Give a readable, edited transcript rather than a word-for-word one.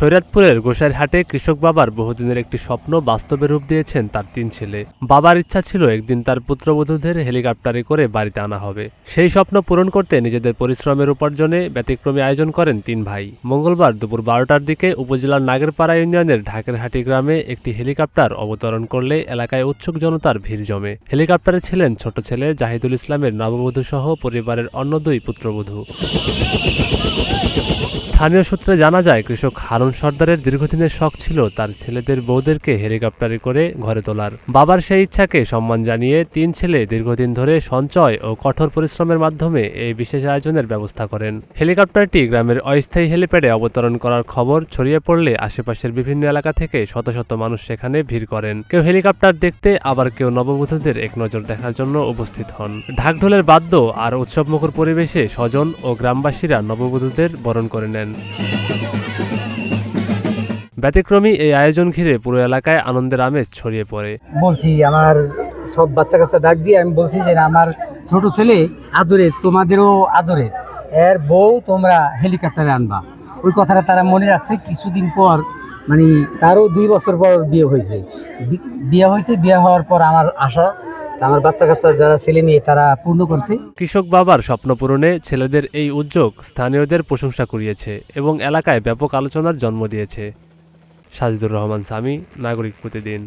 শরীয়তপুরের গোসাইরহাটে কৃষক বাবার বহুদিনের একটি স্বপ্ন বাস্তবে রূপ দিয়েছেন তার ৩ ছেলে। বাবার ইচ্ছা ছিল একদিন তার পুত্রবধূদের হেলিকপ্টারে করে বাড়িতে আনা হবে। সেই স্বপ্ন পূরণ করতে নিজেদের পরিশ্রমের উপার্জনে ব্যতিক্রমী আয়োজন করেন ৩ ভাই। মঙ্গলবার দুপুর ১২টার দিকে উপজেলার নাগেরপাড়া ইউনিয়নের ঢাকেরহাটি গ্রামে একটি হেলিকপ্টার অবতরণ করলে এলাকায় উৎসুক জনতার ভিড় জমে। হেলিকপ্টারে ছিলেন ছোট ছেলে জাহিদুল ইসলামের নববধূ সহ পরিবারের অন্য ২ পুত্রবধূ। স্থানীয় সূত্রে জানা যায়, কৃষক হারুন সর্দারের দীর্ঘদিনের শখ ছিল তার ছেলেদের বউদেরকে হেলিকপ্টারে করে ঘরে তোলার। বাবার সেই ইচ্ছাকে সম্মান জানিয়ে ৩ ছেলে দীর্ঘদিন ধরে সঞ্চয় ও কঠোর পরিশ্রমের মাধ্যমে এই বিশেষ আয়োজনের ব্যবস্থা করেন। হেলিকপ্টারটি গ্রামের অস্থায়ী হেলিপ্যাডে অবতরণ করার খবর ছড়িয়ে পড়লে আশেপাশের বিভিন্ন এলাকা থেকে শত শত মানুষ সেখানে ভিড় করেন। কেউ হেলিকপ্টার দেখতে, আবার কেউ নববধূদের এক নজর দেখার জন্য উপস্থিত হন। ঢাকঢোলের বাদ্য আর উৎসবমুখর পরিবেশে স্বজন ও গ্রামবাসীরা নববধূদের বরণ করে নেন। ব্যতিক্রমী এই আয়োজন ঘিরে পুরো এলাকায় আনন্দের আমেজ ছড়িয়ে পড়ে। বলছি আমার সব বাচ্চা কাচ্চা ডাক দিয়ে আমি বলছি যে আমার ছোট ছেলে আদরে, তোমাদেরও আদরে, এর বউ তোমরা হেলিকপ্টারে আনবা। ওই কথাটা তারা মনে রাখছে। কিছুদিন পর মানে তারও ২ বছর পর বিয়ে হয়েছে। বিয়ে হওয়ার পর আমার আশা, আমার বাচ্চা কাচ্চা যারা ছেলে মেয়ে তারা পূর্ণ করছে। কৃষক বাবার স্বপ্ন পূরণে ছেলেদের এই উদ্যোগ স্থানীয়দের প্রশংসা কুড়িয়েছে এবং এলাকায় ব্যাপক আলোচনার জন্ম দিয়েছে। সাজিদুর রহমান সামি, নাগরিক প্রতিদিন।